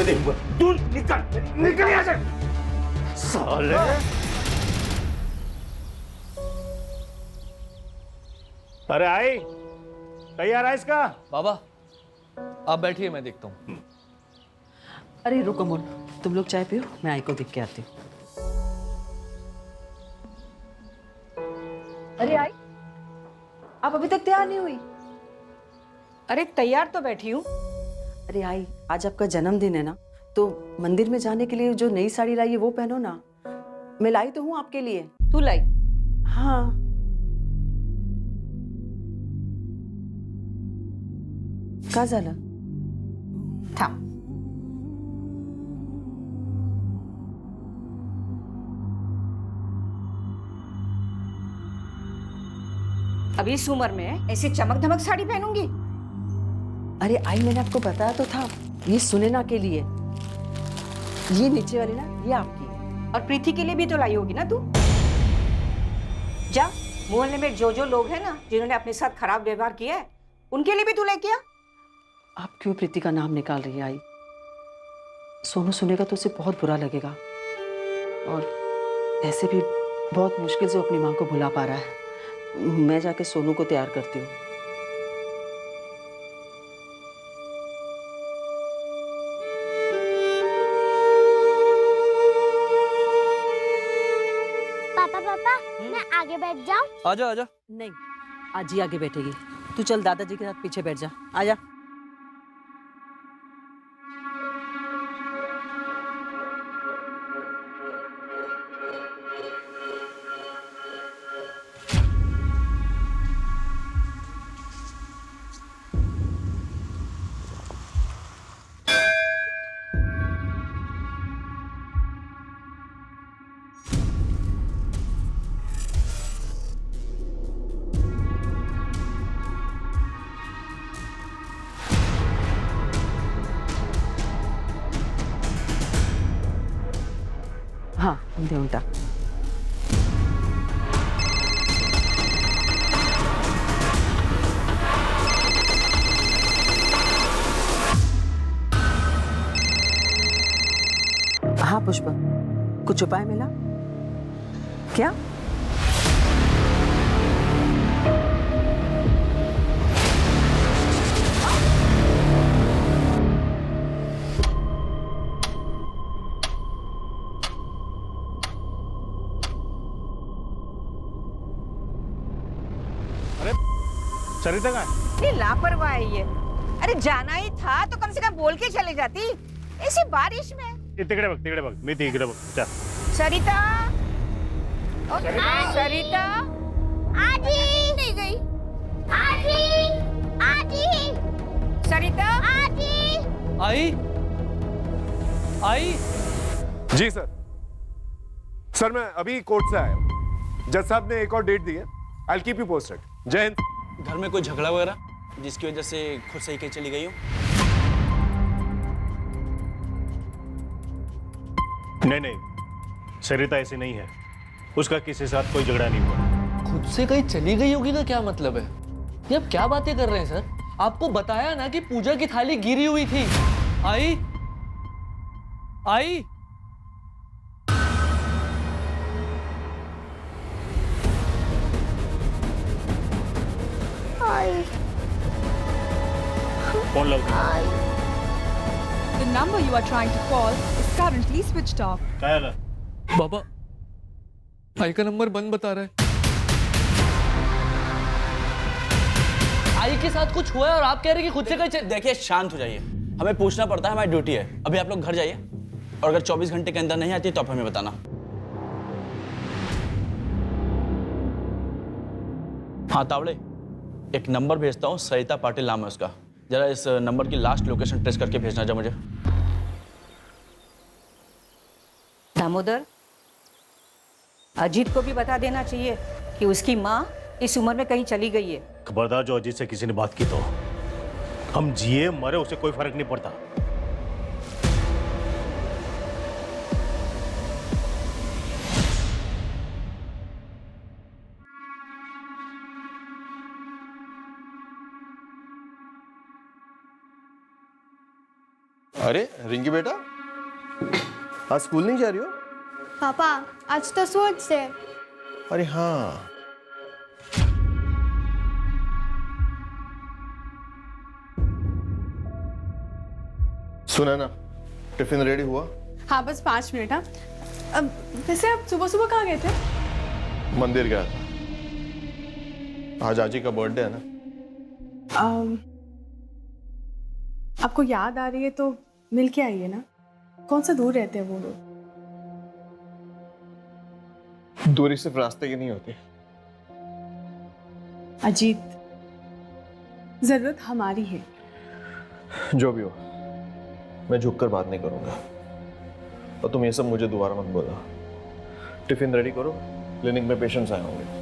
पे देखूंगा। तू निकल निकल यहाँ से साले। अरे आई, तैयार है इसका? बाबा आप बैठिए, मैं देखता हूँ। अरे रुको मोन, तुम लोग चाय पियो, मैं आई को देख के आती हूँ। अरे आई, आप अभी तक तैयार नहीं हुई? अरे तैयार तो बैठी हूँ। अरे आई, आज आपका जन्मदिन है ना, तो मंदिर में जाने के लिए जो नई साड़ी लाई है वो पहनो ना। मैं लाई तो हूँ आपके लिए। तू लाई? हाँ। का झालं? थांब। अभी इस उम्र में ऐसी चमक धमक साड़ी पहनूंगी? अरे आई, मैंने आपको बताया तो था, ये सुनैना के लिए। ये नीचे वाली ना, ये आपकी है। और प्रीति के लिए भी तो लाई होगी ना तू? जा, मोहल्ले में जो लोग हैं ना जिन्होंने अपने साथ खराब व्यवहार किया है, उनके लिए भी तू लेके आ। आप क्यों प्रीति का नाम निकाल रही है आई? सोनू सुनेगा तो उसे बहुत बुरा लगेगा, और ऐसे भी बहुत मुश्किल से अपनी माँ को भुला पा रहा है। मैं जाके सोनू को तैयार करती हूँ। पापा पापा मैं आगे बैठ जाऊं? आजा आजा। नहीं, आज ही आगे बैठेगी। तू चल दादाजी के साथ पीछे बैठ जा। आजा। हाँ, देऊन टाक। हाँ पुष्पा, कुछ उपाय मिला क्या? सरिता कहाँ है? ये लापरवाह है ये। अरे जाना ही था तो कम से कम बोल के चले जाती। ऐसी बारिश में। तिकडे बघ, मी तिकडे बघ। चल। सरिता, सरिता आजी नहीं गई। आजी आजी सरिता आजी। आई आई। जी सर। सर मैं अभी कोर्ट से आया हूँ। जज साहब ने एक और डेट दी है। I will keep you posted. जय हिंद। घर में कोई झगड़ा वगैरह जिसकी वजह से खुद सही के चली गई हो? नहीं, सरिता ऐसी नहीं है। उसका किसी के साथ कोई झगड़ा नहीं हुआ। खुद से कहीं चली गई होगी का क्या मतलब है? ये आप क्या बातें कर रहे हैं सर? आपको बताया ना कि पूजा की थाली गिरी हुई थी। आई आई। फोन लगा। The number you are trying to call is currently switched off. क्या है? बाबा, आई का नंबर बंद बता रहा है। आई के साथ कुछ हुआ है और आप कह रहे हैं कि खुद से कहीं देखिए शांत हो जाइए, हमें पूछना पड़ता है, हमारी ड्यूटी है। अभी आप लोग घर जाइए और अगर 24 घंटे के अंदर नहीं आती तो आप हमें बताना। हाँ तावड़े, एक नंबर भेजता हूँ, सरिता पाटिल नाम है उसका। जरा इस नंबर की लास्ट लोकेशन ट्रेस करके भेजना जा मुझे। दामोदर, अजीत को भी बता देना चाहिए कि उसकी माँ इस उम्र में कहीं चली गई है। खबरदार, जो अजीत से किसी ने बात की तो हम जिए मरे उसे कोई फर्क नहीं पड़ता। अरे रिंकी बेटा, आज स्कूल नहीं जा रही हो? पापा आज तो सोच से अरे हाँ, सुना ना, टिफिन रेडी हुआ? हाँ बस 5 मिनट। हाँ अब वैसे आप सुबह सुबह कहाँ गए थे? मंदिर गया था, आज आजी का बर्थडे है ना। आपको याद आ रही है तो मिल के आइए ना। कौन सा दूर रहते हैं वो लोग? दूरी सिर्फ रास्ते की नहीं होती। अजीत, जरूरत हमारी है। जो भी हो, मैं झुककर बात नहीं करूंगा। और तुम ये सब मुझे दोबारा मत बोला। टिफिन रेडी करो, क्लिनिक में पेशेंट्स आए होंगे।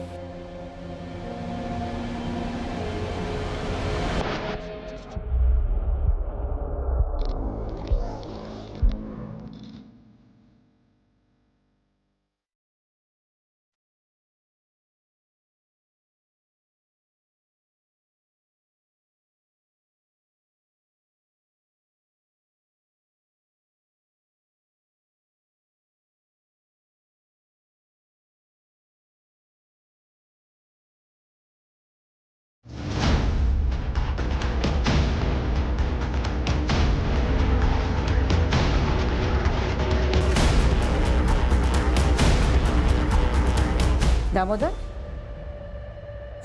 दामोदर,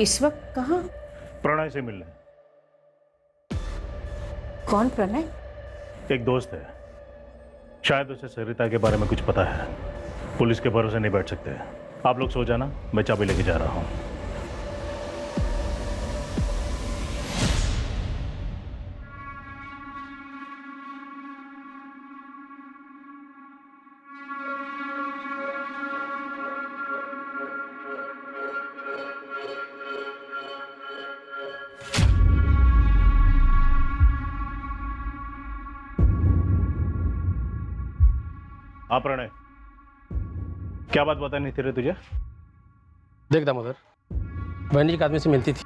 इस वक्त कहाँ? प्रणय से मिलने। कौन प्रणय? एक दोस्त है, शायद उसे सरिता के बारे में कुछ पता है। पुलिस के भरोसे नहीं बैठ सकते। आप लोग सो जाना, मैं चाबी लेके जा रहा हूँ। हाँ प्रणय, क्या बात बतानी थी रे तुझे? देख दामोदर, बहन जी एक आदमी से मिलती थी,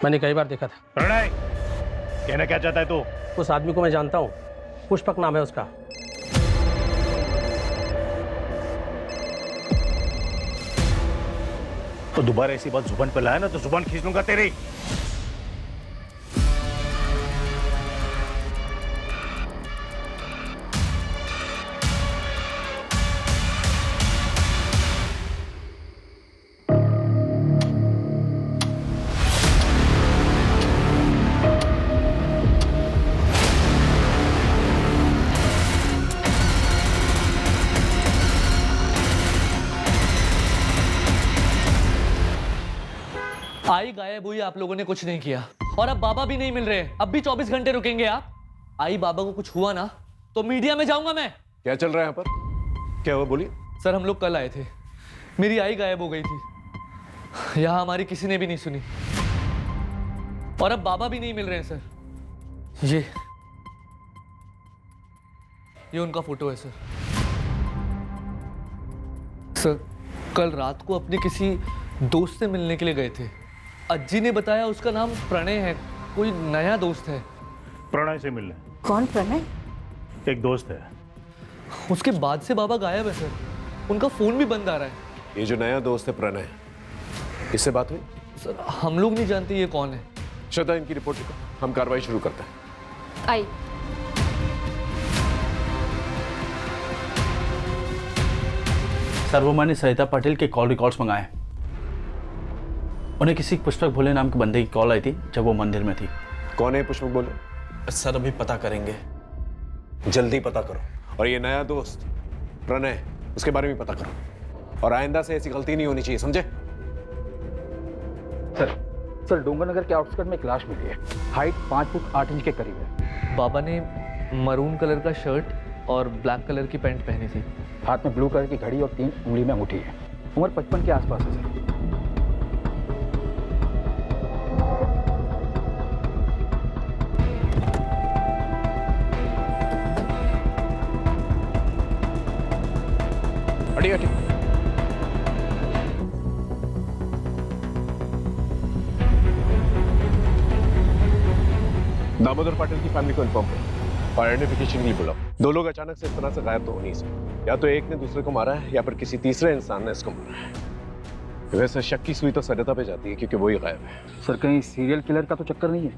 मैंने कई बार देखा था। प्रणय, कहना क्या चाहता है तू? उस आदमी को मैं जानता हूँ, पुष्पक नाम है उसका। तो दोबारा ऐसी बात जुबान पे लाया ना तो जुबान खींच लूंगा तेरी। आई गायब हुई, आप लोगों ने कुछ नहीं किया। और अब बाबा भी नहीं मिल रहे। अब भी 24 घंटे रुकेंगे आप? आई बाबा को कुछ हुआ ना तो मीडिया में जाऊंगा मैं। क्या चल रहा है यहाँ पर? क्या हुआ, बोलिए। सर हम लोग कल आए थे, मेरी आई गायब हो गई थी। यहाँ हमारी किसी ने भी नहीं सुनी। और अब बाबा भी नहीं मिल रहे हैं सर। ये उनका फोटो है सर। सर कल रात को अपने किसी दोस्त से मिलने के लिए गए थे। अज्जी ने बताया उसका नाम प्रणय है, कोई नया दोस्त है। प्रणय से मिलने? कौन प्रणय? एक दोस्त है। उसके बाद से बाबा गायब है सर, उनका फोन भी बंद आ रहा है। ये जो नया दोस्त है प्रणय, इससे बात हुई? सर हम लोग नहीं जानते ये कौन है। श्रद्धा, इनकी रिपोर्ट लिखो, हम कार्रवाई शुरू करते हैं। आई। सर वो मैंने सरिता पाटिल के कॉल रिकॉर्ड्स मंगाए। उन्हें किसी पुष्पक भोले नाम के बंदे की कॉल आई थी जब वो मंदिर में थी। कौन है पुष्पक भोले? सर अभी पता करेंगे। जल्दी पता करो। और ये नया दोस्त प्रणय, उसके बारे में पता करो। और आइंदा से ऐसी गलती नहीं होनी चाहिए, समझे? सर डूंगरनगर के आउटस्कर्ट में एक लाश मिली है, हाइट 5 फुट 8 इंच के करीब है। बाबा ने मरून कलर का शर्ट और ब्लैक कलर की पैंट पहनी थी। हाथ में ब्लू कलर की घड़ी और 3 उंगली में अंगूठी है। उम्र 55 के आसपास है सर। दामोदर पाटिल की फैमिली को इन्फॉर्म करो। और आइडेंटिफिकेशन के लिए बुलाओ। दो लोग अचानक से इस तरह से गायब तो हो नहीं सकते। या तो एक ने दूसरे को मारा है या फिर किसी तीसरे इंसान ने इसको मारा है। वैसे शक की सुई तो सरिता पे जाती है क्योंकि वही गायब है। सर कहीं सीरियल किलर का तो चक्कर नहीं है?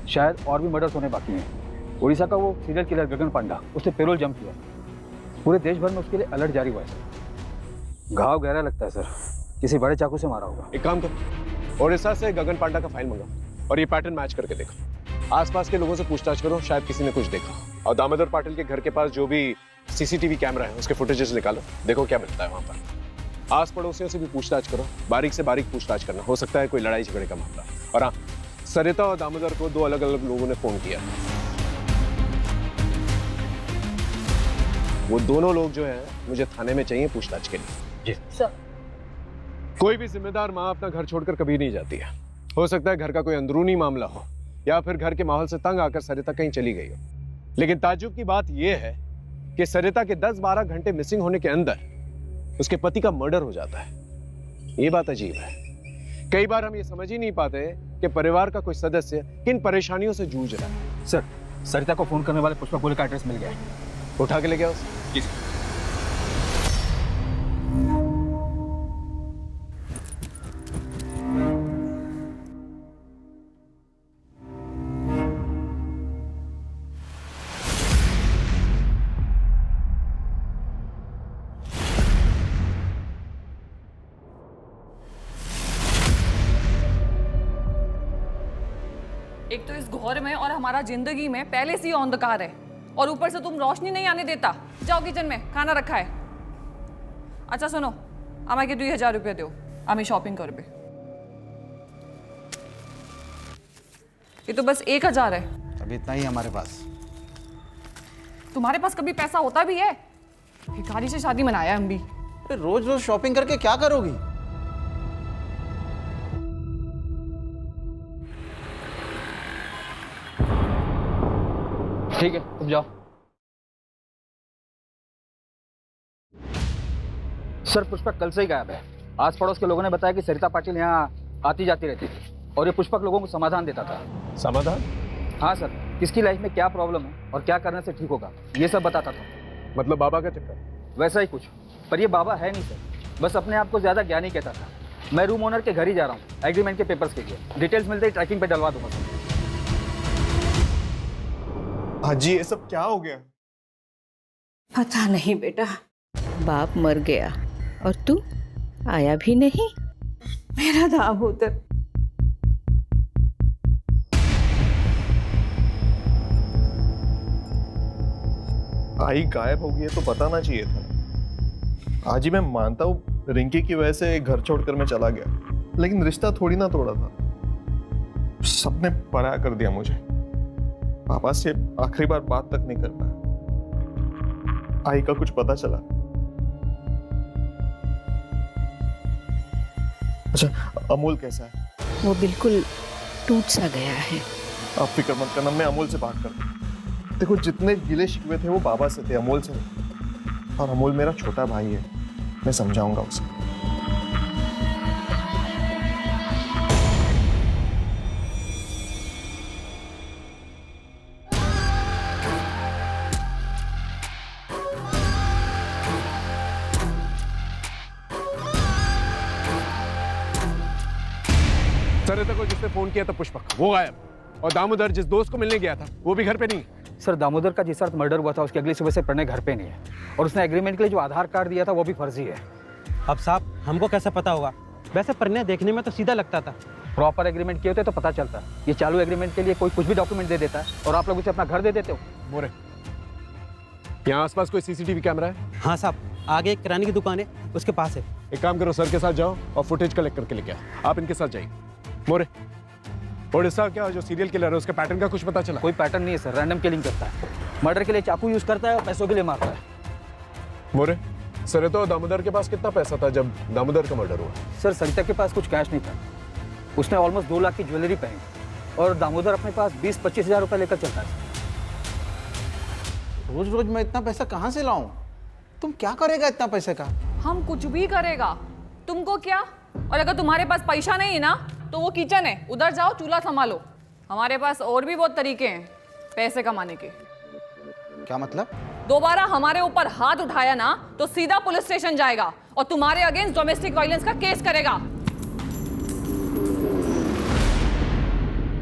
शायद और भी मर्डर्स होने बाकी हैं। उड़ीसा का वो सीरियल किलर गगन पांडा, उसने पेरोल जंप किया। पूरे देश भर में उसके लिए अलर्ट जारी हुआ है सर। घाव गहरा लगता है सर, किसी बड़े चाकू से मारा होगा। एक काम करो, उड़ीसा से गगन पांडा का फाइल मंगाओ और ये पैटर्न मैच करके देखो। आसपास के लोगों से पूछताछ करो, शायद किसी ने कुछ देखा। और दामोदर पाटिल के घर के पास जो भी सीसीटीवी कैमरा है उसके फुटेजेस निकालो, देखो क्या मिलता है वहां पर। आस पड़ोसियों से भी पूछताछ करो, बारीक से बारीक पूछताछ करना, हो सकता है कोई लड़ाई झगड़े का मामला। और हाँ, सरिता और दामोदर को दो अलग अलग लोगों ने फोन किया। वो दोनों लोग जो है मुझे थाने में चाहिए पूछताछ के लिए। जी सर। कोई भी जिम्मेदार माँ अपना घर छोड़कर कभी नहीं जाती है। हो सकता है घर का कोई अंदरूनी मामला हो या फिर घर के माहौल से तंग आकर सरिता कहीं चली गई हो। लेकिन ताज्जुब की बात यह है कि सरिता के 10-12 घंटे मिसिंग होने के अंदर उसके पति का मर्डर हो जाता है। ये बात अजीब है। कई बार हम ये समझ ही नहीं पाते कि परिवार का कोई सदस्य किन परेशानियों से जूझ रहा है। सर, सरिता को फोन करने वाले पुष्पा गोले का एड्रेस मिल गया है। उठा के ले गया उसे? जी सर। एक तो इस घोर में और हमारा जिंदगी में पहले से ही अंधकार है और ऊपर से तुम रोशनी नहीं आने देता। जाओ किचन में, खाना रखा है। अच्छा सुनो, আমাকে 2000 रुपये दो, আমি शॉपिंग करबे। ये तो बस 1000 है। अभी इतना ही हमारे पास। तुम्हारे पास कभी पैसा होता भी है? भिखारी से शादी मनाया हम भी। रोज रोज शॉपिंग करके क्या करोगी? ठीक है, तुम जाओ। सर, पुष्पक कल से ही गायब है। आस पड़ोस के लोगों ने बताया कि सरिता पाटिल यहाँ आती जाती रहती थी और ये पुष्पक लोगों को समाधान देता था। समाधान? हाँ सर, किसकी लाइफ में क्या प्रॉब्लम है और क्या करने से ठीक होगा ये सब बताता था। मतलब बाबा का चक्कर? वैसा ही कुछ, पर ये बाबा है नहीं सर, बस अपने आप को ज्यादा ज्ञानी कहता था। मैं रूम ओनर के घर ही जा रहा हूँ एग्रीमेंट के पेपर्स के लिए। डिटेल्स मिलते ही ट्रैकिंग पे डलवा दूंगा सर। हाजी, ये सब क्या हो गया? पता नहीं बेटा, बाप मर गया और तू आया भी नहीं। मेरा दामोदर। आई गायब हो गई है तो बताना चाहिए था। आज ही मैं मानता हूँ रिंकी की वजह से घर छोड़कर मैं चला गया, लेकिन रिश्ता थोड़ी ना तोड़ा था। सबने पराया कर दिया मुझे। पापा से आखिरी बार बात तक नहीं कर पाया। आई का कुछ पता चला? अच्छा, अमोल कैसा है? वो बिल्कुल टूट सा गया है। आप फिक्र मत करना, मैं अमोल से बात करता हूँ। देखो, जितने गिले शिकवे थे वो बाबा से थे, अमोल से नहीं। और अमोल मेरा छोटा भाई है, मैं समझाऊंगा उसे। सरिता को जिसने फोन किया था पुष्पक, वो गायब। और दामोदर जिस दोस्त को मिलने गया था वो भी घर पे नहीं। सर, दामोदर का जिस रात मर्डर हुआ था उसकी अगली सुबह से प्रणय घर पे नहीं है और उसने एग्रीमेंट के लिए जो आधार कार्ड दिया था वो भी फर्जी है। अब साहब, हमको कैसे पता होगा? वैसे प्रणय देखने में तो सीधा लगता था। प्रॉपर एग्रीमेंट किए होते तो पता चलता। ये चालू एग्रीमेंट के लिए कोई कुछ भी डॉक्यूमेंट दे देता है और आप लोग उसे अपना घर दे देते हो। मोरे, यहाँ आसपास कोई सीसीटीवी कैमरा है? हाँ साहब, आगे एक किराने की दुकान है, उसके पास है। एक काम करो, सर के साथ जाओ और फुटेज कलेक्ट करके लेके आओ। आप इनके साथ जाइए। मोरे, उड़ीसा क्या जो सीरियल किलर है उसके पैटर्न का कुछ पता चला? कोई पैटर्न नहीं है सर, रैंडम किलिंग करता है। मर्डर के लिए चाकू यूज करता है और पैसों के लिए मारता है। मोरे, सरिता और दामोदर के पास कितना पैसा था जब दामोदर का मर्डर हुआ? सर, सरिता के पास कुछ कैश नहीं था। उसने ऑलमोस्ट 2 लाख की ज्वेलरी पहनी और दामोदर अपने पास 20-25 हजार रुपए लेकर चलता है। रोज रोज मैं इतना पैसा कहाँ से लाऊं? तुम क्या करेगा इतना पैसे का? हम कुछ भी करेगा, तुमको क्या? और अगर तुम्हारे पास पैसा नहीं है ना तो वो किचन है, उधर जाओ, चूल्हा संभालो। हमारे पास और भी बहुत तरीके हैं पैसे कमाने के। क्या मतलब? दोबारा हमारे ऊपर हाथ उठाया ना तो सीधा पुलिस स्टेशन जाएगा और तुम्हारे अगेंस्ट डोमेस्टिक वायलेंस का केस करेगा।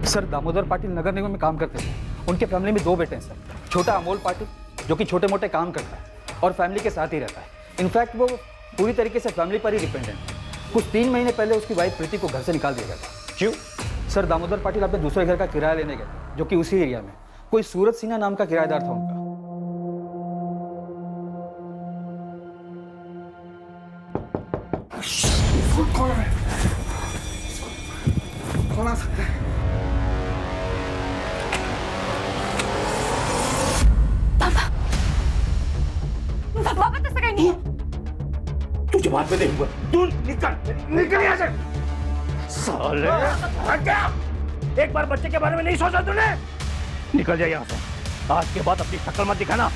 सर, दामोदर पाटिल नगर निगम में काम करते थे। उनके फैमिली में 2 बेटे हैं सर। छोटा अमोल पाटिल जो कि छोटे मोटे काम करता है और फैमिली के साथ ही रहता है। इनफैक्ट वो पूरी तरीके से फैमिली पर ही डिपेंडेंट है। कुछ 3 महीने पहले उसकी वाइफ प्रीति को घर से निकाल दिया गया था। क्यों? सर, दामोदर पाटिल अपने दूसरे घर का किराया लेने गए जो कि उसी एरिया में कोई सूरज सिन्हा नाम का किराएदार था उनका। कौन आ सकता है? पापा तो कहीं नहीं है। तुझे बात में देखूंगा। तू निकल यहाँ से। साले क्या? एक बार बच्चे के बारे में नहीं सोचा तूने? निकल जा यहाँ से। आज के बाद अपनी शक्ल मत दिखाना।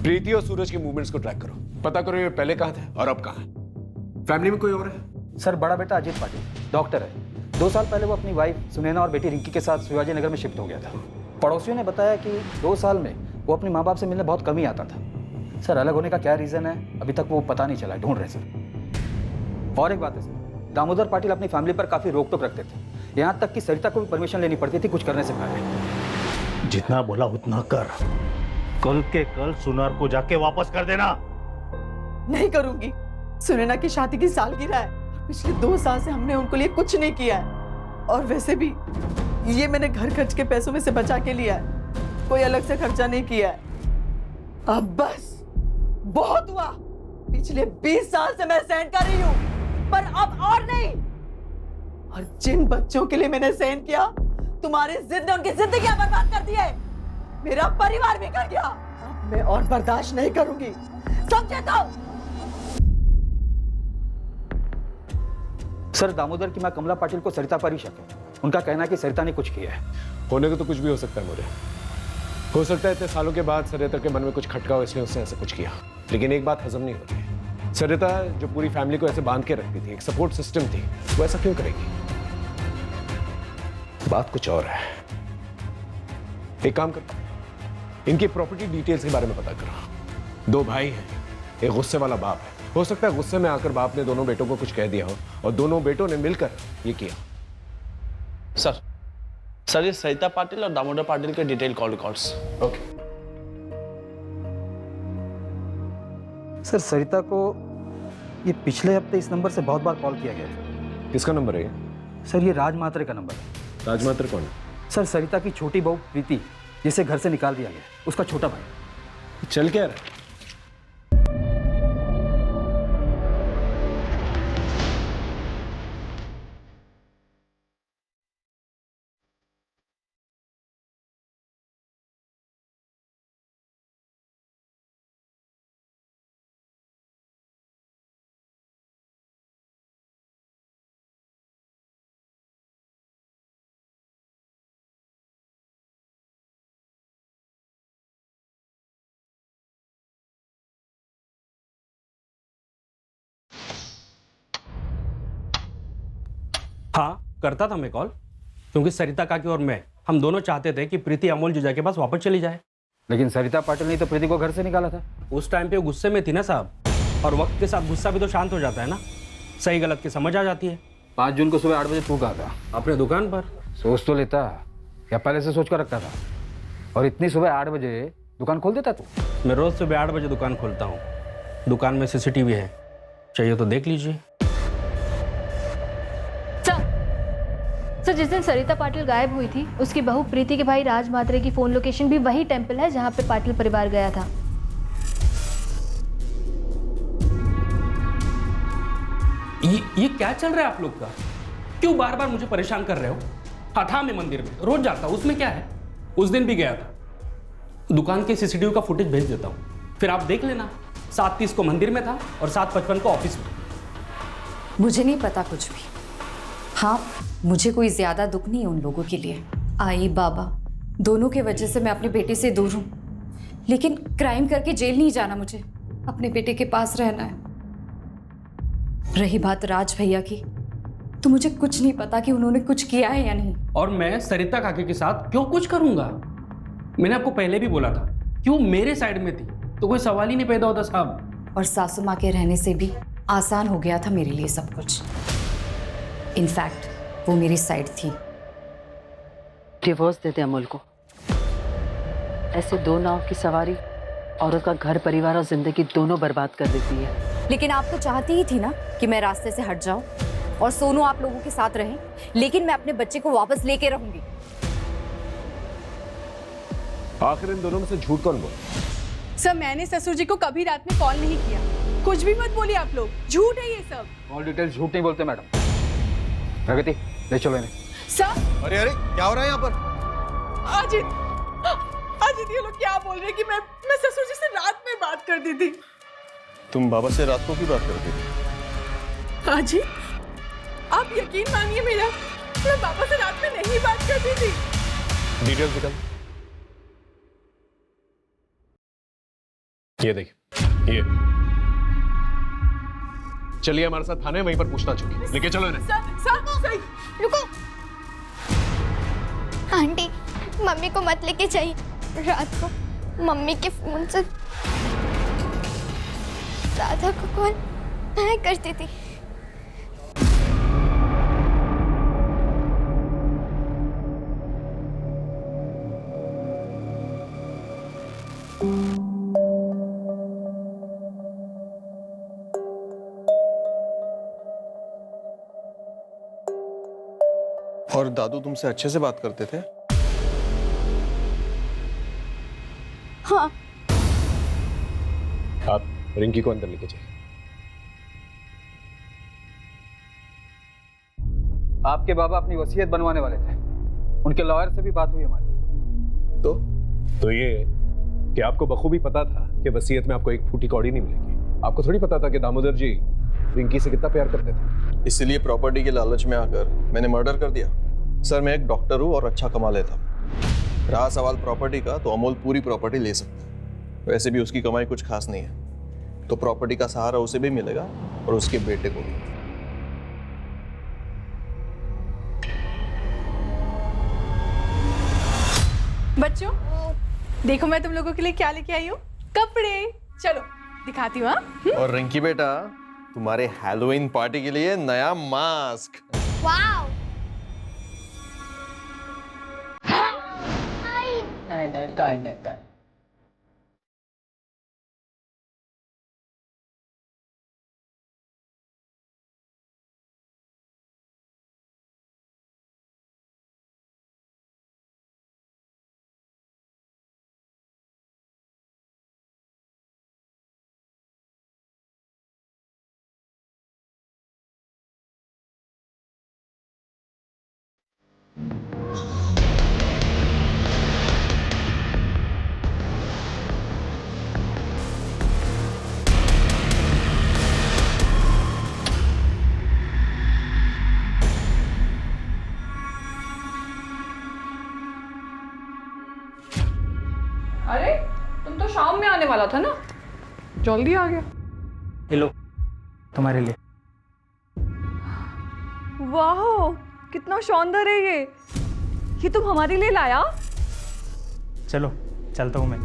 प्रीति और सूरज के मूवमेंट्स को ट्रैक करो, पता करो ये पहले कहाँ थे और अब कहाँ है। फैमिली में कोई और है? सर, बड़ा बेटा अजीत पाटिल डॉक्टर है। 2 साल पहले वो अपनी वाइफ सुनैना और बेटी रिंकी के साथ शिवाजी नगर में शिफ्ट हो गया था। पड़ोसियों ने बताया कि 2 साल में वो अपने माँ बाप से मिलने बहुत कम ही आता था। सर, अलग होने का क्या रीज़न है अभी तक वो पता नहीं चला, ढूंढ रहे सर। और एक बात है सर, दामोदर पाटिल अपनी फैमिली पर काफ़ी रोक टोक रखते थे। यहाँ तक कि सरिता को भी परमिशन लेनी पड़ती थी कुछ करने से पहले। जितना बोला उतना कर। कल के कल सुनार को जाके वापस कर देना। नहीं करूंगी। सुनैना की शादी की सालगिरह है। पिछले 2 साल से हमने उनको लिए कुछ नहीं किया है और वैसे भी ये मैंने घर खर्च के पैसों में से बचा के लिया है, कोई अलग से खर्चा नहीं किया है। अब बस बहुत हुआ। पिछले 20 साल से मैं सहन कर रही हूं, पर अब और नहीं। और जिन बच्चों के लिए मैंने सहन किया, तुम्हारी जिद ने उनकी जिंदगियां बर्बाद कर दी है। मेरा परिवार भी कर गया। अब मैं और बर्दाश्त नहीं करूंगी, समझे तो? सर, दामोदर की मां कमला पाटिल को सरिता पर ही शक है। उनका कहना है कि सरिता ने कुछ किया है। होने को तो कुछ भी हो सकता है मोरे। हो सकता है इतने सालों के बाद सरिता के मन में कुछ खटका हो इसलिए उसने ऐसा कुछ किया। लेकिन एक बात हजम नहीं हो रही। सरिता जो पूरी फैमिली को ऐसे बांध के रखती थी, एक सपोर्ट सिस्टम थी, वो ऐसा क्यों करेगी? बात कुछ और है। एक काम करो, इनकी प्रॉपर्टी डिटेल्स के बारे में पता करो। 2 भाई हैं, एक गुस्से वाला बाप है। हो सकता है गुस्से में आकर बाप ने दोनों बेटों को कुछ कह दिया हो और दोनों बेटों ने मिलकर ये किया। सर, ये सरिता पाटिल और दामोदर पाटिल के detail call records. Okay. Sir, Sarita को ये पिछले हफ्ते इस नंबर से बहुत बार कॉल किया गया है। किसका नंबर है ये? सर, ये राज मात्रे का नंबर है। राज मात्रे कौन है? सर, सरिता की छोटी बहू प्रीति, जिसे घर से निकाल दिया गया, उसका छोटा भाई। चल क्या रहा है? हाँ, करता था मैं कॉल, क्योंकि सरिता काकी और मैं, हम दोनों चाहते थे कि प्रीति अमोल जीजा के पास वापस चली जाए। लेकिन सरिता पाटिल ने तो प्रीति को घर से निकाला था। उस टाइम पे वो गुस्से में थी ना साहब, और वक्त के साथ गुस्सा भी तो शांत हो जाता है ना, सही गलत की समझ आ जाती है। 5 जून को सुबह 8 बजे तू कहा था? अपने दुकान पर। सोच तो लेता, या पहले से सोच कर रखता था? और इतनी सुबह 8 बजे दुकान खोल देता तू? मैं रोज सुबह 8 बजे दुकान खोलता हूँ। दुकान में CCTV है, चाहिए तो देख लीजिए। सर, जिस दिन सरिता पाटिल गायब हुई थी, उसकी बहू प्रीति के भाई राज मात्रे की फोन लोकेशन भी वही टेंपल है जहां पे पाटिल परिवार गया था। ये क्या चल रहा है आप लोग का? क्यों बार बार मुझे परेशान कर रहे हो? हाँ, मैं मंदिर में रोज जाता हूँ, उसमें क्या है? उस दिन भी गया था। दुकान के CCTV का फुटेज भेज देता हूँ, फिर आप देख लेना। 7:30 को मंदिर में था और 7:55 को ऑफिस में। मुझे नहीं पता कुछ भी। हाँ, मुझे कोई ज्यादा दुख नहीं है उन लोगों के लिए। आई बाबा दोनों के वजह से मैं अपने बेटे से दूर हूँ, लेकिन क्राइम करके जेल नहीं जाना, मुझे अपने बेटे के पास रहना है। रही बात राज भैया की, तो मुझे कुछ नहीं पता कि उन्होंने कुछ किया है या नहीं। और मैं सरिता काकी के साथ क्यों कुछ करूंगा? मैंने आपको पहले भी बोला था क्यों मेरे साइड में थी तो कोई सवाल ही नहीं पैदा होता साहब। और सासू माँ के रहने से भी आसान हो गया था मेरे लिए सब कुछ। इनफैक्ट वो मेरी साइड थी। डिवोर्स दे दे अमूल को। ऐसे दो नाव की सवारी औरत का घर परिवार और जिंदगी दोनों बर्बाद कर देती है। लेकिन आप तो चाहती ही थी ना कि मैं रास्ते से हट जाऊं और सोनू आप लोगों के साथ रहे, लेकिन मैं अपने बच्चे को वापस लेके रहूंगी। आखिर इन दोनों में से झूठ कौन बोला? सर मैंने ससुर जी को कभी रात में कॉल नहीं किया। कुछ भी मत बोलिए आप लोग, झूठ है ये सब। ऑल डिटेल्स झूठ नहीं बोलते मैडम। प्रगति ले चलो इन्हें। सर अरे अरे क्या हो रहा है यहाँ पर? अजित ये लोग क्या बोल रहे हैं कि मैं ससुर जी से रात में बात करती थी। तुम बाबा से रात को क्यों बात करती थी? अजित आप यकीन मानिए मेरा, मैं बाबा से रात में नहीं बात करती थी। डिटेल्स निकल। ये देखिए, ये चलिए हमारे साथ थाने, वहीं पर पूछताछ होगी। लेके चलो इन्हें। सर रुको आंटी, मम्मी को मत लेके जाइए। रात को मम्मी के फोन से राधा को कॉल मैं करती थी। और दादू तुमसे अच्छे से बात करते थे? हाँ। आप रिंकी को अंदर लेके जाइए। आपके बाबा अपनी वसीयत बनवाने वाले थे, उनके लॉयर से भी बात हुई हमारी। तो ये कि आपको बखूबी पता था कि वसीयत में आपको एक फूटी कौड़ी नहीं मिलेगी। आपको थोड़ी पता था कि दामोदर जी रिंकी से कितना प्यार करते थे। इसलिए प्रॉपर्टी के लालच में आकर मैंने मर्डर कर दिया। सर मैं एक डॉक्टर हूँ और अच्छा कमा लेता हूँ। रहा सवाल प्रॉपर्टी का, तो अमोल पूरी प्रॉपर्टी ले सकता है। वैसे भी उसकी कमाई कुछ खास नहीं है, तो प्रॉपर्टी का सहारा उसे भी मिलेगा और उसके बेटे को भी। बच्चों देखो मैं तुम लोगों के लिए क्या लेके आई हूँ, कपड़े। चलो दिखाती हूँ। और रिंकी बेटा, तुम्हारे हैलोवीन पार्टी के लिए नया मास्क। वाओ। अरे तुम तो शाम में आने वाला था ना, जल्दी आ गया। हेलो तुम्हारे लिए। वाह कितना शानदार है ये तुम हमारे लिए लाया? चलो चलता हूँ मैं।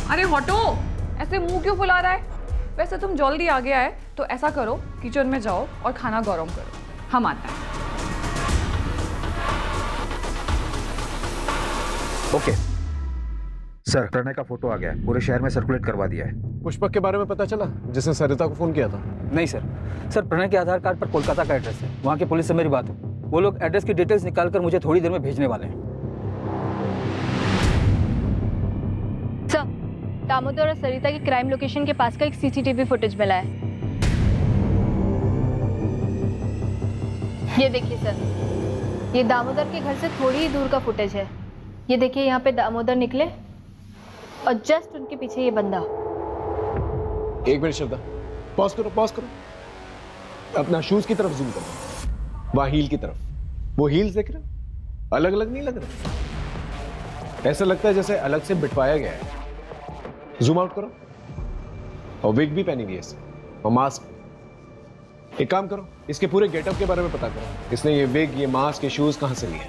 अरे हटो, ऐसे मुंह क्यों फुला रहा है? वैसे तुम जल्दी आ गया है तो ऐसा करो, किचन में जाओ और खाना गरम करो, हम आते हैं। ओके सर, प्रणय का फोटो आ गया है, पूरे शहर में सर्कुलेट करवा दिया है। पुष्पक के बारे में पता चला, जिसने सरिता को फोन किया था? नहीं सर प्रणय के आधार कार्ड पर कोलकाता का एड्रेस है। वहाँ की पुलिस से मेरी बात है, वो लोग एड्रेस की डिटेल्स निकाल कर मुझे थोड़ी देर में भेजने वाले हैं। सर, दामोदर और सरिता की क्राइम लोकेशन के पास का एक सीसीटीवी फुटेज मिला है। ये देखिए सर, ये दामोदर के घर से थोड़ी ही दूर का फुटेज है। ये देखिए यहाँ पे दामोदर निकले और जस्ट उनके पीछे ये बंदा। एक मिनट श्रद्धा, पॉज करो। अपना शूज की तरफ जूम करो, वहां हील की तरफ। वो हील्स देख रहे हो? अलग अलग नहीं लग रहे, ऐसा लगता है जैसे अलग से बिठवाया गया है। जूम आउट करो। और विग भी पहनी हुई है इससे, और मास्क। एक काम करो, इसके पूरे गेटअप के बारे में पता करो। इसने ये विग, ये मास्क, ये शूज कहां से लिए?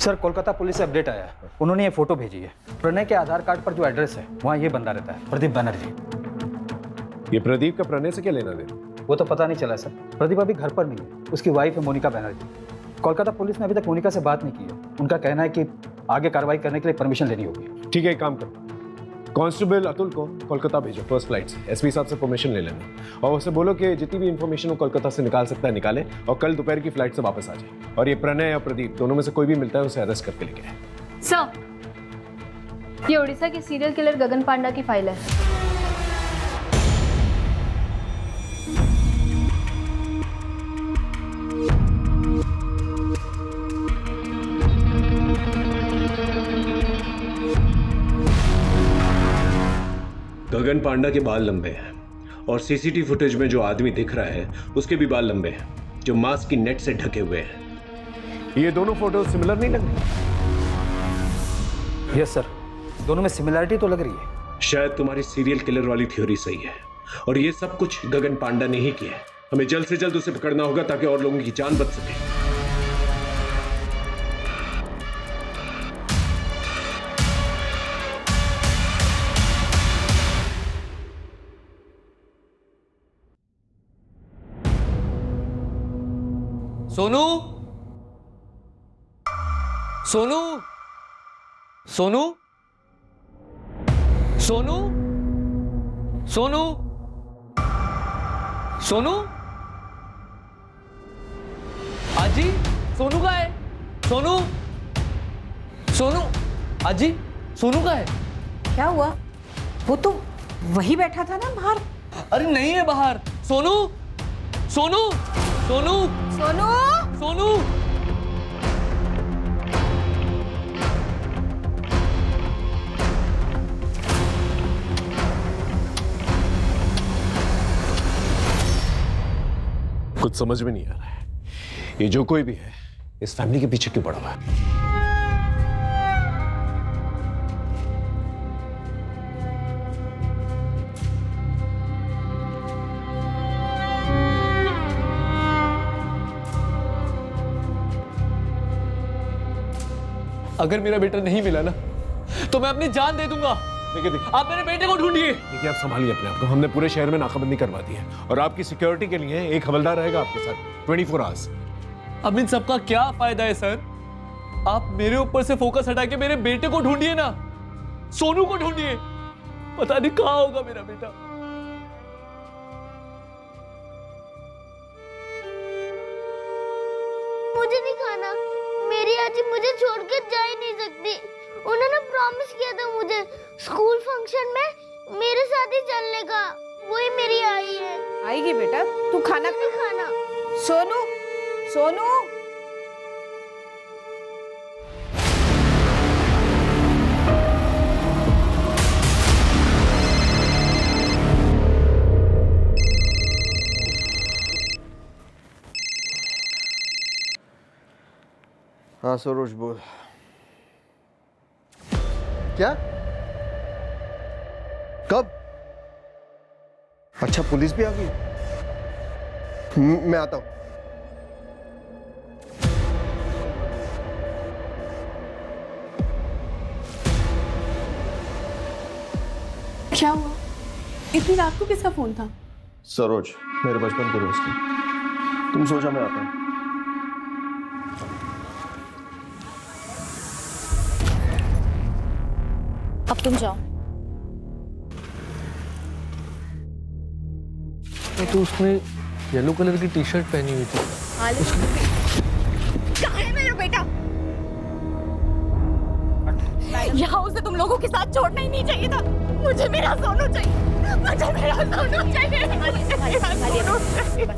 सर कोलकाता पुलिस से अपडेट आया है। उन्होंने ये फोटो भेजी है। प्रणय के आधार कार्ड पर जो एड्रेस है वहाँ ये बंदा रहता है, प्रदीप बनर्जी। ये प्रदीप का प्रणय से क्या लेना देना? वो तो पता नहीं चला सर। प्रदीप अभी घर पर नहीं है, उसकी वाइफ है मोनिका बनर्जी। कोलकाता पुलिस ने अभी तक मोनिका से बात नहीं की है। उनका कहना है कि आगे कार्रवाई करने के लिए परमिशन लेनी होगी। ठीक है, एक काम करो, कांस्टेबल अतुल को कोलकाता भेजो फर्स्ट फ्लाइट से। एसपी साहब से परमिशन ले लेना और उसे बोलो कि जितनी भी इंफॉर्मेशन वो कोलकाता से निकाल सकता है निकाले और कल दोपहर की फ्लाइट से वापस आ जाए। और ये प्रणय या प्रदीप दोनों में से कोई भी मिलता है उसे अरेस्ट करके लेके आए। सर, ये उड़ीसा के सीरियल किलर गगन पांडा की फाइल है। गगन पांडा के बाल लंबे हैं और सीसीटीवी फुटेज में जो आदमी दिख रहा है उसके भी बाल लंबे हैं, जो मास्क की नेट से ढके हुए हैं। ये दोनों फोटो सिमिलर नहीं लग रही? यस सर, दोनों में सिमिलरिटी तो लग रही है। शायद तुम्हारी सीरियल किलर वाली थ्योरी सही है और ये सब कुछ गगन पांडा ने ही किया है। हमें जल्द से जल्द उसे पकड़ना होगा ताकि और लोगों की जान बच सके। सोनू, सोनू, सोनू, सोनू, सोनू, सोनू, आजी, सोनू का है? सोनू, सोनू, आजी, सोनू का है? क्या हुआ? वो तो वही बैठा था ना बाहर। अरे नहीं है बाहर। सोनू, सोनू, सोनू, सोनू, सोनू, कुछ समझ में नहीं आ रहा है, ये जो कोई भी है इस फैमिली के पीछे क्यों पड़ा हुआ है? अगर मेरा बेटा नहीं मिला ना तो मैं अपनी जान दे दूंगा। देखिए आप मेरे बेटे को ढूंढिए। देखिए, आप संभालिए अपने आप को। हमने पूरे शहर में नाकाबंदी करवा दी है और आपकी सिक्योरिटी के लिए एक हवलदार रहेगा आपके साथ 24 आवर्स। अब इन सबका क्या फायदा है सर? आप मेरे ऊपर से फोकस हटा के मेरे बेटे को ढूंढिए ना, सोनू को ढूंढिए। पता नहीं कहां होगा मेरा बेटा। मुझे नहीं खाना, मेरी आजी मुझे छोड़कर जा ही नहीं सकती। उन्होंने प्रॉमिस किया था मुझे स्कूल फंक्शन में मेरे साथ ही चलने का। वही मेरी आई है। आएगी बेटा, तू खाना नहीं खाना। सोनू, सोनू, हाँ सरोज बोल। क्या? कब? अच्छा, पुलिस भी आ गई? मैं आता हूं। क्या हुआ? इतनी रात को किसका फोन था? सरोज, मेरे बचपन के दोस्त हैं। तुम सोचा, मैं आता हूं। अब तुम जाओ। तो उसने येलो कलर की टी शर्ट पहनी हुई थी। कहाँ है मेरा बेटा? यहाँ उसे तुम लोगों के साथ छोड़ना ही नहीं चाहिए था। मुझे मेरा सोनू चाहिए, मुझे मेरा सोनू चाहिए, मेरा सोनू चाहिए।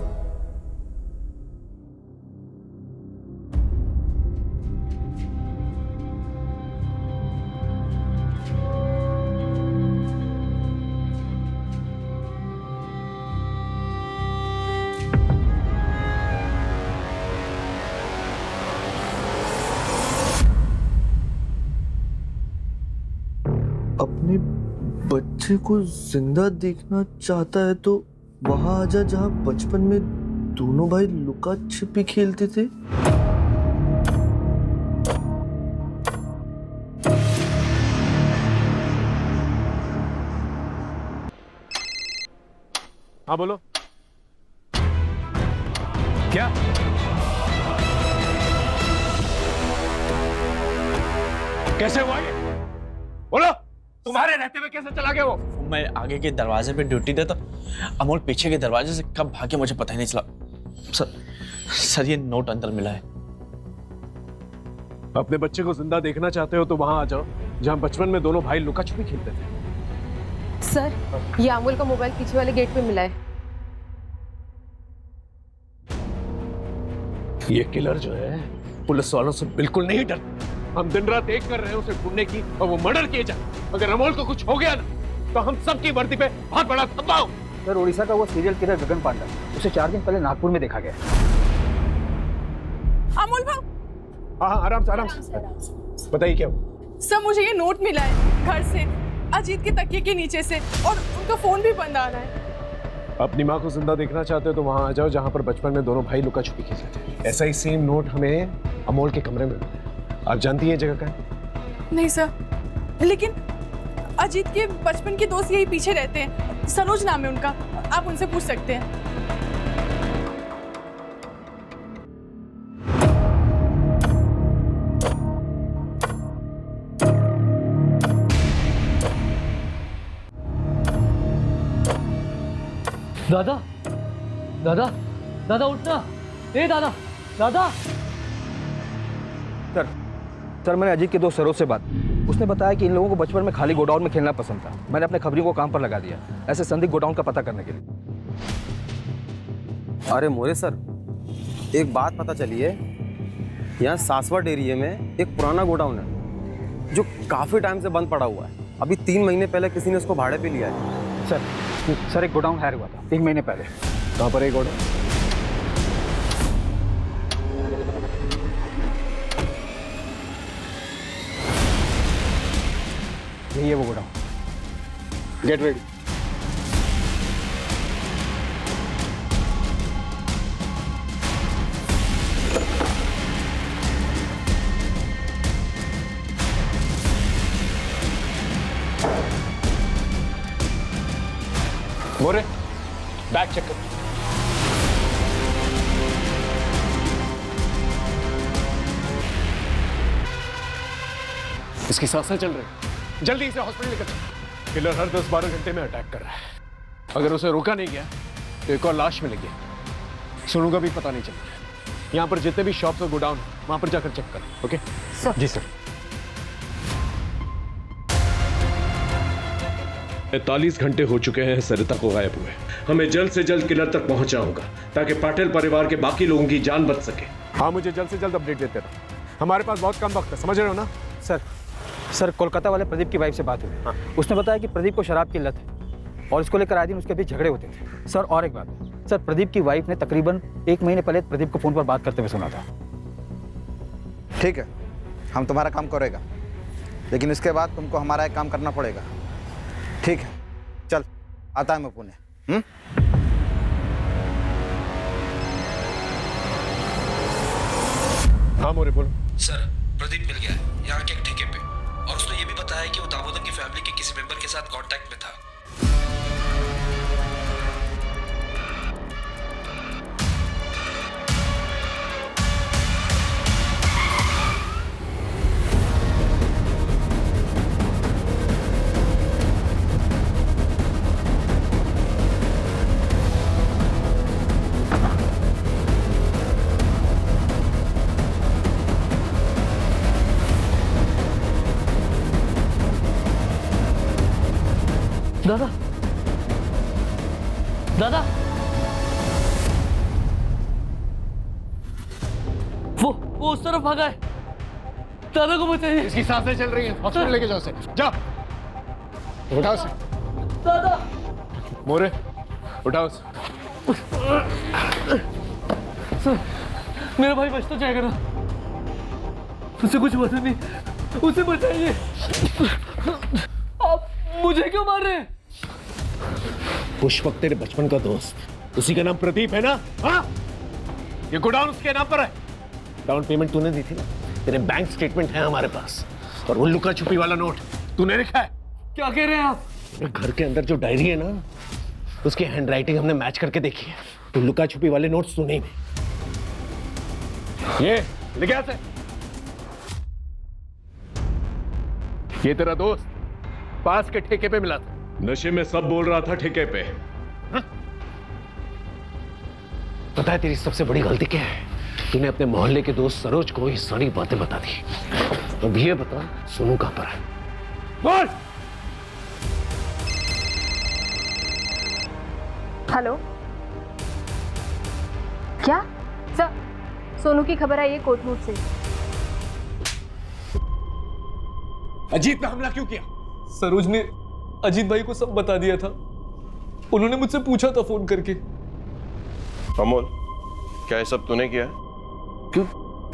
किसी को जिंदा देखना चाहता है तो वहां आजा जहां बचपन में दोनों भाई लुका छिपी खेलते थे। हाँ बोलो। क्या? कैसे हुआ ये? बोलो, तुम्हारे रहते हुए कैसे चला गया वो? मैं आगे के दरवाजे पे ड्यूटी था तो अमोल पीछे के दरवाजे से कब भागे मुझे पता ही नहीं चला। सर ये नोट अंदर मिला है। अपने बच्चे को जिंदा देखना चाहते हो तो वहां आ जाओ जहां बचपन में दोनों भाई लुका छुपी खेलते थे। सर, ये अमोल का मोबाइल पीछे वाले गेट पे मिला है। ये किलर जो है पुलिस वालों से बिल्कुल नहीं डरता। हम दिन रात एक कर रहे हैं उसे ढूंढने की और वो मर्डर किए जाए। अगर अमोल को कुछ हो गया ना तो हम सबकी वर्दी पे बहुत बड़ा धब्बा हो। सर, उड़ीसा का वो सीरियल किलर गगन पांडा, उसे 4 दिन पहले नागपुर में देखा गया। अमोल भाव, हाँ आराम से बताइए क्या हुआ? सर मुझे ये नोट मिला है घर से, अजीत के तकिए के नीचे से, और उनका फोन भी बंद आ रहा है। अपनी माँ को जिंदा देखना चाहते हो तो वहां आ जाओ जहां पर बचपन में दोनों भाई लुका छुपी खेलते थे। ऐसा ही सेम नोट हमें अमोल के कमरे में मिला है। आप जानती हैं जगह का है? नहीं सर, लेकिन अजीत के बचपन के दोस्त यही पीछे रहते हैं, सरोज नाम है उनका, आप उनसे पूछ सकते हैं। दादा दादा दादा उठना, ए दादा दादा। सर, मैंने अजीत के दोस्त सरोज से बात, उसने बताया कि इन लोगों को बचपन में खाली गोडाउन में खेलना पसंद था। मैंने अपने खबरी को काम पर लगा दिया ऐसे संदिग्ध गोडाउन का पता करने के लिए। अरे मोरे सर, एक बात पता चली है, यहाँ सासवट एरिया में एक पुराना गोडाउन है जो काफ़ी टाइम से बंद पड़ा हुआ है। अभी 3 महीने पहले किसी ने इसको भाड़े पे लिया है। सर एक गोडाउन हायर हुआ था 1 महीने पहले। कहाँ पर है गोडाउन? यही है वो godown. Get ready. More, bag check कर। इसकी सांसें चल रही, जल्दी इसे हॉस्पिटल लेकर चलो। किलर हर 10-12 घंटे में अटैक कर रहा है। अगर उसे रोका नहीं गया तो एक और लाश मिलेगी। सोनू का भी पता नहीं चलेगा। यहाँ पर जितने भी शॉप्स और गोडाउन वहां पर जाकर चेक कर। Okay sir. जी सर। 45 घंटे हो चुके हैं सरिता को गायब हुए। हमें जल्द से जल्द किलर तक पहुंचना होगा ताकि पाटिल परिवार के बाकी लोगों की जान बच सके। हाँ, मुझे जल्द से जल्द अपडेट देते रहो। हमारे पास बहुत कम वक्त है, समझ रहे हो ना? सर कोलकाता वाले प्रदीप की वाइफ से बात हुई। हाँ। उसने बताया कि प्रदीप को शराब की लत है और इसको लेकर आए दिन उसके बीच झगड़े होते थे। सर और एक बात है, सर प्रदीप की वाइफ ने तकरीबन 1 महीने पहले प्रदीप को फोन पर बात करते हुए सुना था। ठीक है, हम तुम्हारा काम करेगा, लेकिन इसके बाद तुमको हमारा एक काम करना पड़ेगा। ठीक है, चल आता है मैं पुणे। हाँ मोरे बोलो। सर, प्रदीप मिल गया है यहाँ के एक ठेके पे, और उसने ये भी बताया कि वो दामोदर की फैमिली के किसी मेंबर के साथ कांटेक्ट में था। दादा दादा, वो उस तरफ भागा है। दादा को बचाइए। इसकी सांसें चल रही हैं, हॉस्पिटल लेके जाओ उसे। जाओ, उठाओ उसे। दादा मोरे, उठाओ उसे। मेरा भाई बच तो जाएगा ना? उसे कुछ पता नहीं, उसे बचाइए। आप मुझे क्यों मार रहे हैं? पुष्पक तेरे बचपन का दोस्त, उसी का नाम प्रदीप है ना? हाँ, ये गोडाउन उसके नाम पर है। डाउन पेमेंट तूने दी थी ना, तेरे बैंक स्टेटमेंट है हमारे पास, और वो लुका छुपी वाला नोट तूने लिखा है। क्या कह रहे हैं आप? घर के अंदर जो डायरी है ना, उसकी हैंडराइटिंग हमने मैच करके देखी है। तो लुका छुपी वाले नोट्स तूने ही। ये लिख से ये तेरा दोस्त पास के ठेके पे मिला था। नशे में सब बोल रहा था ठेके पे। हाँ? पता है तेरी सबसे बड़ी गलती क्या है? तूने अपने मोहल्ले के दोस्त सरोज को ये सारी बातें बता दी। अब ये बता सोनू कहां पर है? बोल। हेलो, क्या सर? सोनू की खबर आई है कोटनूर से। अजीत पे हमला क्यों किया? सरोज ने अजीत भाई को सब बता दिया था। उन्होंने मुझसे पूछा था फोन करके। अमोल, क्या ये सब तूने किया? क्यों,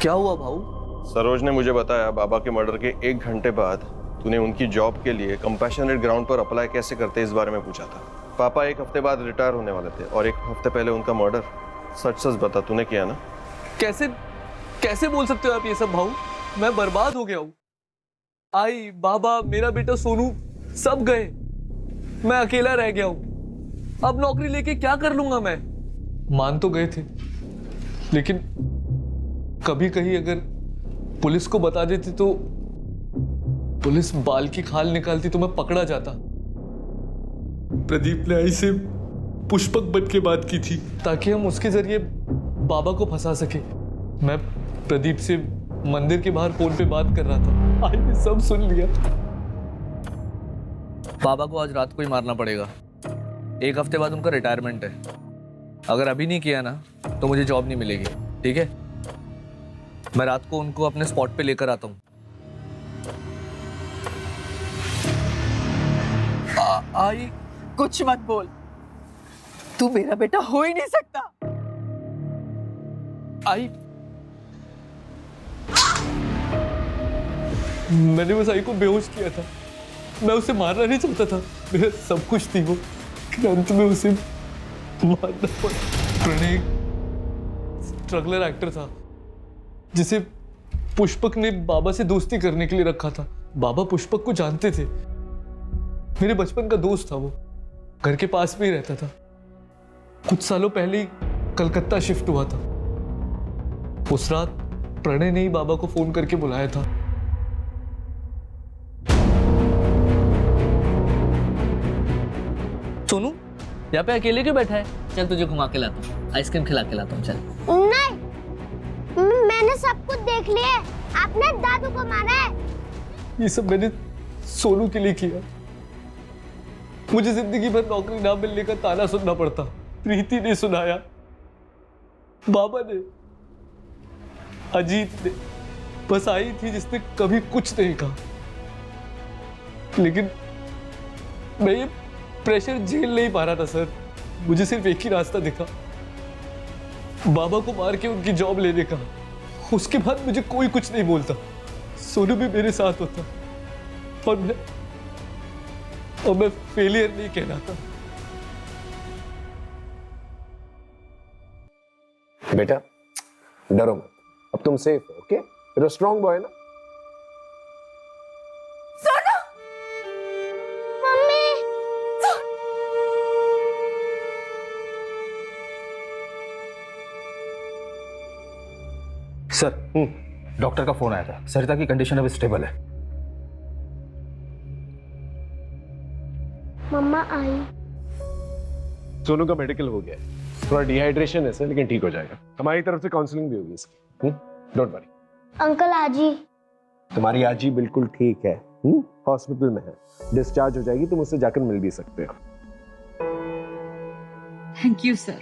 क्या हुआ भाऊ? सरोज ने मुझे बताया बाबा के मर्डर के 1 घंटे बाद तूने उनकी जॉब के लिए कंपैशनेट ग्राउंड पर अप्लाई कैसे करते इस बारे में पूछा था। पापा 1 हफ्ते बाद रिटायर होने वाले थे और 1 हफ्ते पहले उनका मर्डर। सच सच बता, तूने किया ना? कैसे कैसे बोल सकते हो आप ये सब भाऊ? मैं बर्बाद हो गया हूँ। आई, बाबा, मेरा बेटा सोनू सब गए। मैं अकेला रह गया हूँ। अब नौकरी लेके क्या कर लूंगा मैं? मान तो गए थे, लेकिन कभी कहीं अगर पुलिस को बता देती तो पुलिस बाल की खाल निकालती तो मैं पकड़ा जाता। प्रदीप ने आई से पुष्पक बन के बात की थी ताकि हम उसके जरिए बाबा को फंसा सके। मैं प्रदीप से मंदिर के बाहर फोन पे बात कर रहा था। आज ने सब सुन लिया। बाबा को आज रात को ही मारना पड़ेगा। 1 हफ्ते बाद उनका रिटायरमेंट है। अगर अभी नहीं किया ना तो मुझे जॉब नहीं मिलेगी, ठीक है? मैं रात को उनको अपने स्पॉट पे लेकर आता हूँ। आई, कुछ मत बोल। तू मेरा बेटा हो ही नहीं सकता। आई, मैंने बस आई को बेहोश किया था। मैं उसे मारना नहीं चाहता था। मेरा सब कुछ थी वो, लेकिन अंत में उसे मारना पड़ा। प्रणय स्ट्रगलर एक्टर था जिसे पुष्पक ने बाबा से दोस्ती करने के लिए रखा था। बाबा पुष्पक को जानते थे। मेरे बचपन का दोस्त था वो। घर के पास में ही रहता था। कुछ सालों पहले ही कलकत्ता शिफ्ट हुआ था। उस रात प्रणय ने ही बाबा को फोन करके बुलाया था। सोनू, यहाँ पे अकेले क्यों बैठा है? चल तुझे घुमा के लाता हूँ, आइसक्रीम खिला के लाता हूँ। चल। नहीं, मैंने सब कुछ देख लिया। आपने दादू को मारा है। ये सब मैंने सोनू के लिए किया। मुझे जिंदगी भर नौकरी ना मिलने का ताना सुनना पड़ता। प्रीति ने सुनाया, बाबा ने, अजीत ने, बस आई थी जिसने कभी कुछ नहीं कहा। लेकिन मैं ये प्रेशर झेल नहीं पा रहा था सर। मुझे सिर्फ एक ही रास्ता दिखा, बाबा को मार के उनकी जॉब लेने का। उसके बाद मुझे कोई कुछ नहीं बोलता। सोनू भी मेरे साथ होता और मैं फेलियर नहीं कहलाता। बेटा डरो मत, अब तुम सेफ हो। Okay, you're a strong boy ना? सोनू, मम्मी। सर, डॉक्टर का फोन आया था। सरिता की कंडीशन अब स्टेबल है। मम्मा आई। सोनू का मेडिकल हो गया है। थोड़ा डिहाइड्रेशन है सर, लेकिन ठीक हो जाएगा। हमारी तरफ से काउंसलिंग भी होगी इसकी। Don't worry. अंकल आजी। तुम्हारी आजी बिल्कुल ठीक है। हॉस्पिटल में है, डिस्चार्ज हो जाएगी। तुम उससे जाकर मिल भी सकते हो। Thank you sir.